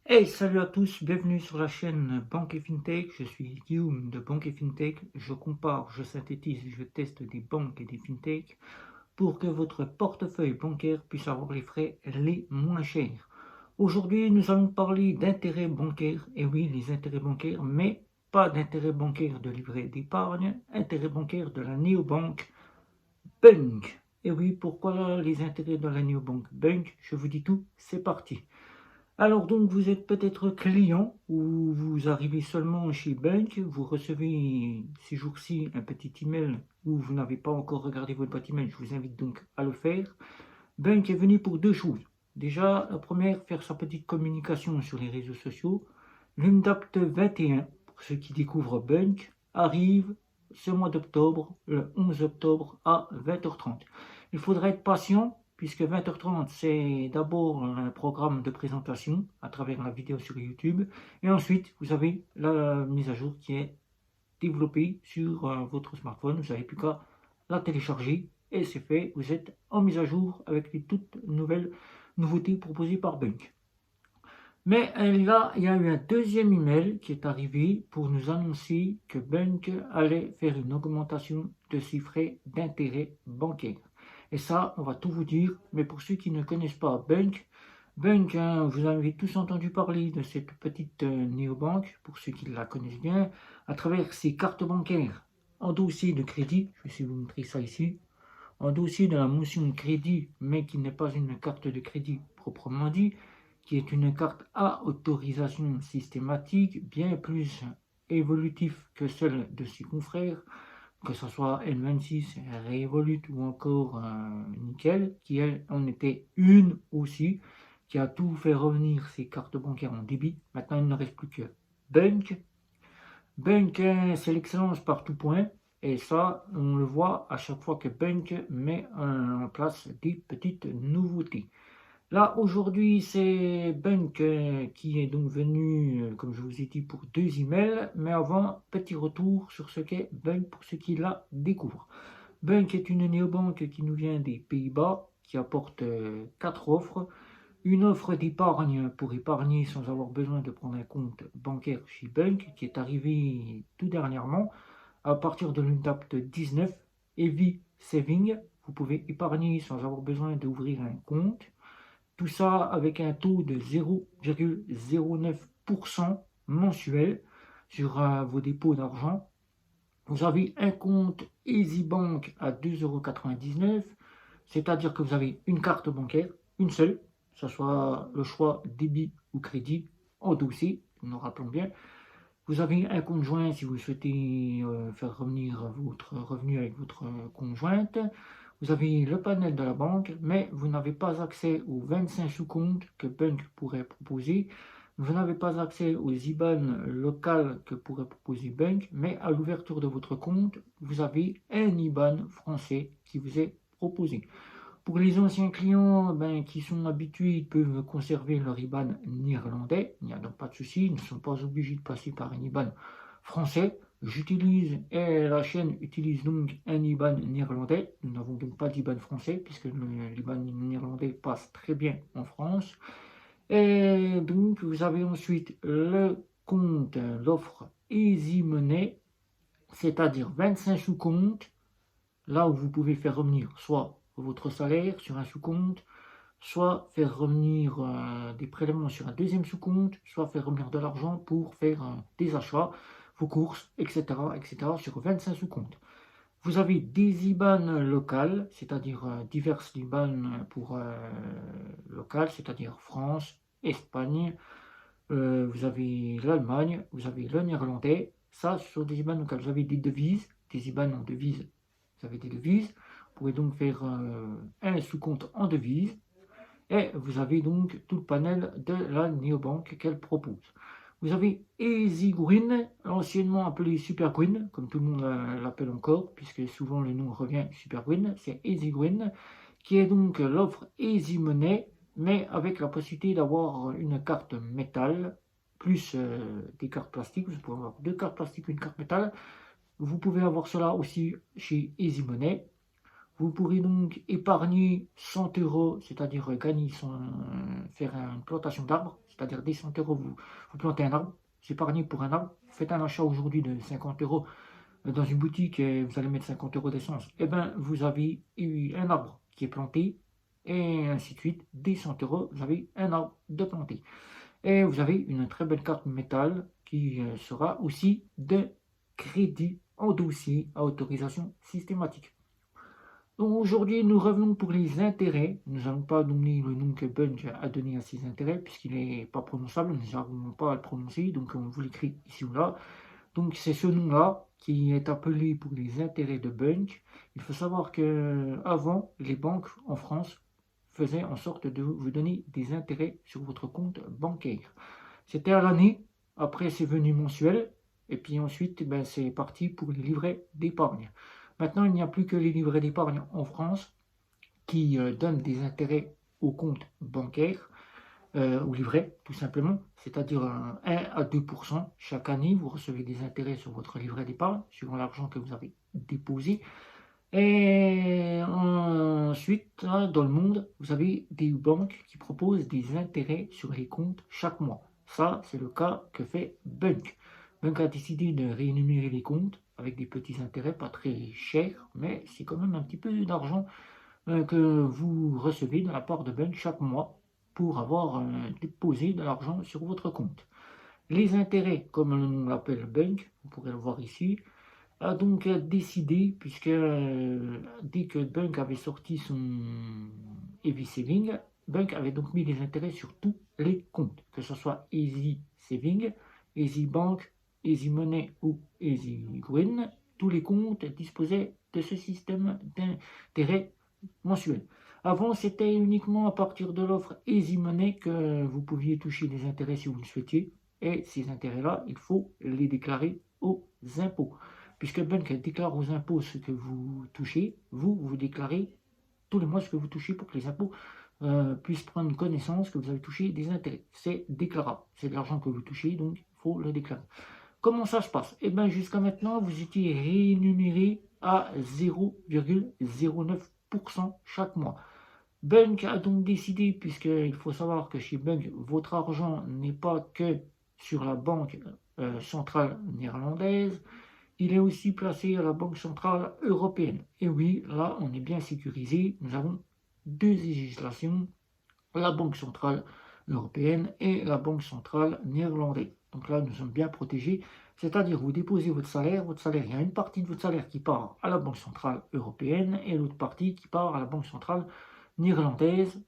Hey, salut à tous, bienvenue sur la chaîne Banque et FinTech. Je suis Guillaume de Banque et FinTech. Je compare, je synthétise et je teste des banques et des FinTech pour que votre portefeuille bancaire puisse avoir les frais les moins chers. Aujourd'hui, nous allons parler d'intérêts bancaires. Et oui, les intérêts bancaires, mais pas d'intérêts bancaires de livret d'épargne, intérêts bancaires de la néobanque Bunk. Et oui, pourquoi les intérêts de la néobanque Bunk? Je vous dis tout, c'est parti. Alors donc vous êtes peut-être client ou vous arrivez seulement chez Bank, vous recevez ces jours-ci un petit email ou vous n'avez pas encore regardé votre boîte email, je vous invite donc à le faire. Bank est venu pour deux choses. Déjà, la première, faire sa petite communication sur les réseaux sociaux. L'Undapt 21, pour ceux qui découvrent Bank, arrive ce mois d'octobre, le 11 octobre à 20h30. Il faudra être patient puisque 20h30, c'est d'abord un programme de présentation à travers la vidéo sur YouTube et ensuite, vous avez la mise à jour qui est développée sur votre smartphone. Vous n'avez plus qu'à la télécharger et c'est fait. Vous êtes en mise à jour avec les toutes nouvelles nouveautés proposées par Bunk. Mais là, il y a eu un deuxième email qui est arrivé pour nous annoncer que Bunk allait faire une augmentation de ses frais d'intérêt bancaire. Et ça, on va tout vous dire. Mais pour ceux qui ne connaissent pas Bunk, hein, vous avez tous entendu parler de cette petite néobanque, pour ceux qui la connaissent bien, à travers ses cartes bancaires en dossier de crédit. Je vais essayer de vous montrer ça ici. Un dossier de la motion crédit, mais qui n'est pas une carte de crédit proprement dit, qui est une carte à autorisation systématique, bien plus évolutif que celle de ses confrères, que ce soit N26, Revolut ou encore Nickel, qui elle en était une aussi, qui a tout fait revenir ses cartes bancaires en débit. Maintenant, il ne reste plus que Bunk. Bunk, c'est l'excellence par tout point. Et ça, on le voit à chaque fois que Bunk met en place des petites nouveautés. Là, aujourd'hui, c'est Bunk qui est donc venu, comme je vous ai dit, pour deux emails. Mais avant, petit retour sur ce qu'est Bunk pour ceux qui la découvrent. Bunk est une néobanque qui nous vient des Pays-Bas, qui apporte quatre offres. Une offre d'épargne pour épargner sans avoir besoin de prendre un compte bancaire chez Bunk, qui est arrivée tout dernièrement à partir de l'UNTAPT 19, Heavy Saving. Vous pouvez épargner sans avoir besoin d'ouvrir un compte. Tout ça avec un taux de 0,09% mensuel sur vos dépôts d'argent. Vous avez un compte EasyBank à 2,99 €, c'est-à-dire que vous avez une carte bancaire, une seule, que ce soit le choix débit ou crédit, endossé, nous rappelons bien. Vous avez un compte joint si vous souhaitez faire revenir votre revenu avec votre conjointe. Vous avez le panel de la banque, mais vous n'avez pas accès aux 25 sous-comptes que Bunk pourrait proposer. Vous n'avez pas accès aux IBAN locales que pourrait proposer Bunk, mais à l'ouverture de votre compte, vous avez un IBAN français qui vous est proposé. Pour les anciens clients qui sont habitués, ils peuvent conserver leur IBAN néerlandais. Il n'y a donc pas de souci, ils ne sont pas obligés de passer par un IBAN français. J'utilise et la chaîne utilise donc un IBAN néerlandais. Nous n'avons donc pas d'IBAN français puisque l'IBAN néerlandais passe très bien en France. Et donc vous avez ensuite le compte, l'offre Easy Money, c'est-à-dire 25 sous-comptes, là où vous pouvez faire revenir soit votre salaire sur un sous-compte, soit faire revenir des prélèvements sur un deuxième sous-compte, soit faire revenir de l'argent pour faire des achats, vos courses, etc., etc., sur 25 sous-comptes. Vous avez des IBAN locales, c'est-à-dire diverses IBAN pour local, c'est-à-dire France, Espagne, vous avez l'Allemagne, vous avez le néerlandais. Ça, ce sont des IBAN locales. Vous avez des devises, des IBAN en devises. Vous avez des devises. Vous pouvez donc faire un sous-compte en devises. Et vous avez donc tout le panel de la néobanque qu'elle propose. Vous avez Easy Green, anciennement appelé Super Green, comme tout le monde l'appelle encore, puisque souvent le nom revient Super Green. C'est Easy Green, qui est donc l'offre Easy Money, mais avec la possibilité d'avoir une carte métal, plus des cartes plastiques. Vous pouvez avoir deux cartes plastiques, une carte métal. Vous pouvez avoir cela aussi chez Easy Money. Vous pourrez donc épargner 100 euros, c'est-à-dire faire une plantation d'arbres, c'est-à-dire des 100 euros, vous plantez un arbre, vous épargnez pour un arbre, vous faites un achat aujourd'hui de 50 euros dans une boutique et vous allez mettre 50 euros d'essence, et bien vous avez eu un arbre qui est planté, et ainsi de suite, des 100 euros, vous avez un arbre de planté. Et vous avez une très belle carte métal qui sera aussi de crédit en dossier à autorisation systématique. Donc aujourd'hui, nous revenons pour les intérêts. Nous n'allons pas donner le nom que Bunch a donné à ses intérêts, puisqu'il n'est pas prononçable, nous n'arrivons pas à le prononcer, donc on vous l'écrit ici ou là. Donc c'est ce nom-là qui est appelé pour les intérêts de Bunch. Il faut savoir que avant, les banques en France faisaient en sorte de vous donner des intérêts sur votre compte bancaire. C'était à l'année, après c'est venu mensuel, et puis ensuite c'est parti pour les livrets d'épargne. Maintenant, il n'y a plus que les livrets d'épargne en France qui donnent des intérêts au compte bancaire, au livret, tout simplement, c'est-à-dire 1 à 2% chaque année. Vous recevez des intérêts sur votre livret d'épargne, suivant l'argent que vous avez déposé. Et ensuite, dans le monde, vous avez des banques qui proposent des intérêts sur les comptes chaque mois. Ça, c'est le cas que fait Bunk. Bunk a décidé de réénumérer les comptes avec des petits intérêts, pas très chers, mais c'est quand même un petit peu d'argent que vous recevez de la part de Bunk chaque mois pour avoir déposé de l'argent sur votre compte. Les intérêts, comme on l'appelle Bunk, vous pourrez le voir ici, a donc décidé, puisque dès que Bunk avait sorti son Easy Saving, Bunk avait donc mis les intérêts sur tous les comptes, que ce soit Easy Saving, Easy Bank, Easy Money ou Easy Green. Tous les comptes disposaient de ce système d'intérêt mensuel. Avant, c'était uniquement à partir de l'offre Easy Money que vous pouviez toucher des intérêts si vous le souhaitiez. Et ces intérêts-là, il faut les déclarer aux impôts. Puisque Bunk déclare aux impôts ce que vous touchez, vous déclarez tous les mois ce que vous touchez pour que les impôts puissent prendre connaissance que vous avez touché des intérêts. C'est déclarable. C'est de l'argent que vous touchez, donc il faut le déclarer. Comment ça se passe? Eh bien, jusqu'à maintenant, vous étiez rémunéré à 0,09% chaque mois. Bunk a donc décidé, puisqu'il faut savoir que chez Bunk, votre argent n'est pas que sur la banque centrale néerlandaise, il est aussi placé à la Banque centrale européenne. Et oui, là, on est bien sécurisé. Nous avons deux législations, la Banque centrale européenne et la Banque centrale néerlandaise. Donc là, nous sommes bien protégés. C'est-à-dire, vous déposez votre salaire, il y a une partie de votre salaire qui part à la Banque centrale européenne et l'autre partie qui part à la Banque centrale néerlandaise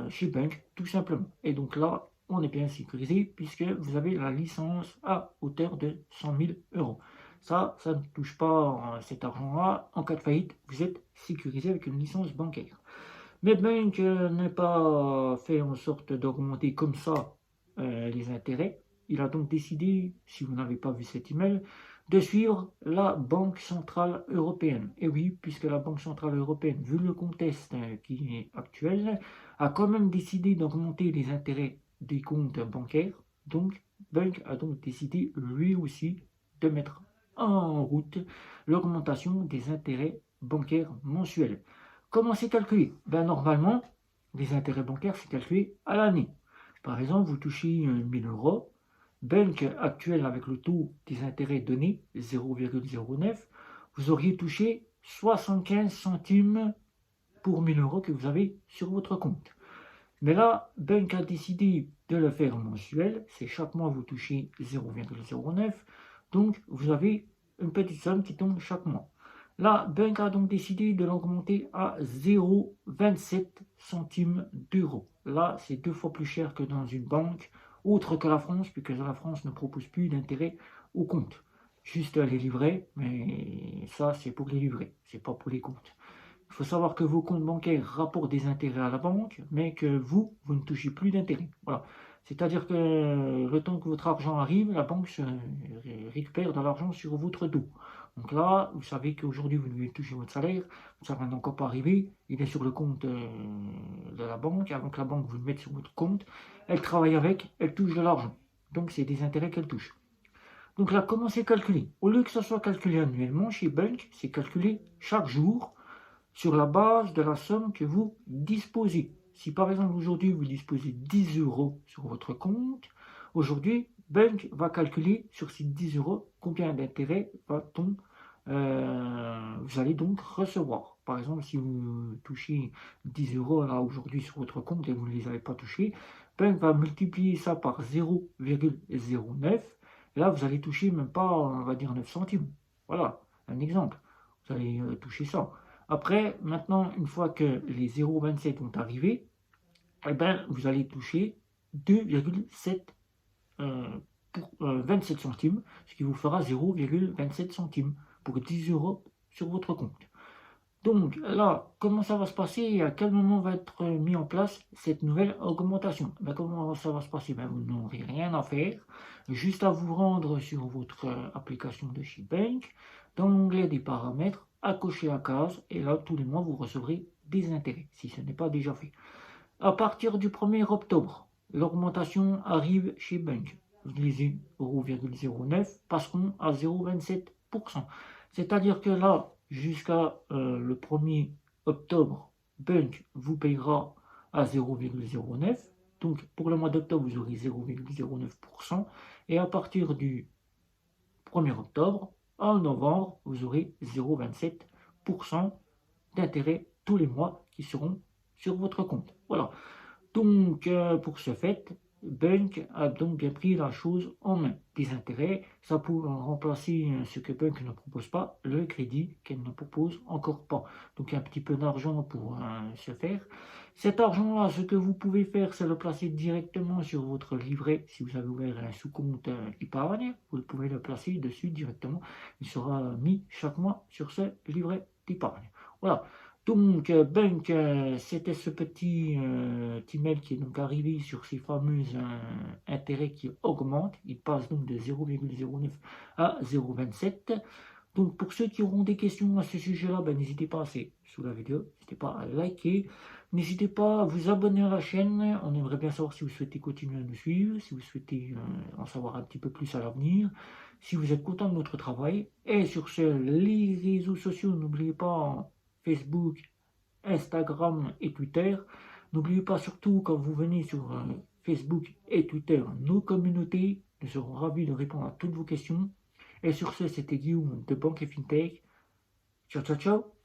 chez Bunk, tout simplement. Et donc là, on est bien sécurisé puisque vous avez la licence à hauteur de 100 000 euros. Ça ne touche pas cet argent-là. En cas de faillite, vous êtes sécurisé avec une licence bancaire. Mais Bunk n'a pas fait en sorte d'augmenter comme ça les intérêts. Il a donc décidé, si vous n'avez pas vu cet email, de suivre la Banque centrale européenne. Et oui, puisque la Banque centrale européenne, vu le contexte qui est actuel, a quand même décidé d'augmenter les intérêts des comptes bancaires. Donc, Bunk a donc décidé lui aussi de mettre en route l'augmentation des intérêts bancaires mensuels. Comment c'est calculé? Normalement, les intérêts bancaires, c'est calculé à l'année. Par exemple, vous touchez 1000 euros, Bunk actuel avec le taux des intérêts donné, 0,09, vous auriez touché 75 centimes pour 1000 euros que vous avez sur votre compte. Mais là, Bunk a décidé de le faire mensuel, c'est chaque mois vous touchez 0,09, donc vous avez une petite somme qui tombe chaque mois. Là, Bunk a donc décidé de l'augmenter à 0,27 centimes d'euros. Là, c'est 2 fois plus cher que dans une banque autre que la France, puisque la France ne propose plus d'intérêt au compte. Juste les livrets, mais ça, c'est pour les livrets, c'est pas pour les comptes. Il faut savoir que vos comptes bancaires rapportent des intérêts à la banque, mais que vous ne touchez plus d'intérêts. Voilà. C'est-à-dire que le temps que votre argent arrive, la banque récupère de l'argent sur votre dos. Donc là, vous savez qu'aujourd'hui, vous devez toucher votre salaire, ça va encore pas arriver, il est sur le compte de la banque, avant que la banque vous le mette sur votre compte, elle travaille avec, elle touche de l'argent. Donc c'est des intérêts qu'elle touche. Donc là, comment c'est calculé? Au lieu que ça soit calculé annuellement chez Bunk, c'est calculé chaque jour, sur la base de la somme que vous disposez. Si par exemple aujourd'hui vous disposez 10 euros sur votre compte, aujourd'hui Bank va calculer sur ces 10 euros combien d'intérêt vous allez donc recevoir. Par exemple, si vous touchez 10 euros là aujourd'hui sur votre compte et vous ne les avez pas touchés, Bank va multiplier ça par 0,09. Et là, vous allez toucher même pas, on va dire 9 centimes. Voilà, un exemple. Vous allez toucher ça. Après, maintenant, une fois que les 0,27 vont arriver, eh ben, vous allez toucher 2,7 27 centimes, ce qui vous fera 0,27 centimes pour 10 euros sur votre compte. Donc là, comment ça va se passer et à quel moment va être mis en place cette nouvelle augmentation? Ben, comment ça va se passer? Ben, vous n'aurez rien à faire, juste à vous rendre sur votre application de chez Bank, dans l'onglet des paramètres, à cocher la case, et là, tous les mois, vous recevrez des intérêts, si ce n'est pas déjà fait. À partir du 1er octobre, l'augmentation arrive chez Bank. Les 0,09 passeront à 0,27%. C'est-à-dire que là, jusqu'à le 1er octobre, Bank vous payera à 0,09. Donc pour le mois d'octobre, vous aurez 0,09%. Et à partir du 1er octobre, en novembre, vous aurez 0,27% d'intérêt tous les mois qui seront sur votre compte. Voilà. Donc, pour ce fait, Bank a donc bien pris la chose en main. Des intérêts, ça peut remplacer ce que Bank ne propose pas, le crédit qu'elle ne propose encore pas. Donc, un petit peu d'argent pour se faire. Cet argent-là, ce que vous pouvez faire, c'est le placer directement sur votre livret. Si vous avez ouvert un sous-compte épargne, vous pouvez le placer dessus directement. Il sera mis chaque mois sur ce livret d'épargne. Voilà. Donc, Bank, c'était ce petit email qui est donc arrivé sur ces fameux intérêts qui augmentent. Il passe donc de 0,09 à 0,27. Donc, pour ceux qui auront des questions à ce sujet-là, ben, n'hésitez pas, c'est sous la vidéo, n'hésitez pas à liker. N'hésitez pas à vous abonner à la chaîne. On aimerait bien savoir si vous souhaitez continuer à nous suivre, si vous souhaitez en savoir un petit peu plus à l'avenir, si vous êtes content de notre travail. Et sur ce, les réseaux sociaux, n'oubliez pas Facebook, Instagram et Twitter. N'oubliez pas surtout quand vous venez sur Facebook et Twitter, nos communautés. Nous serons ravis de répondre à toutes vos questions. Et sur ce, c'était Guillaume de Banque et Fintech. Ciao, ciao, ciao.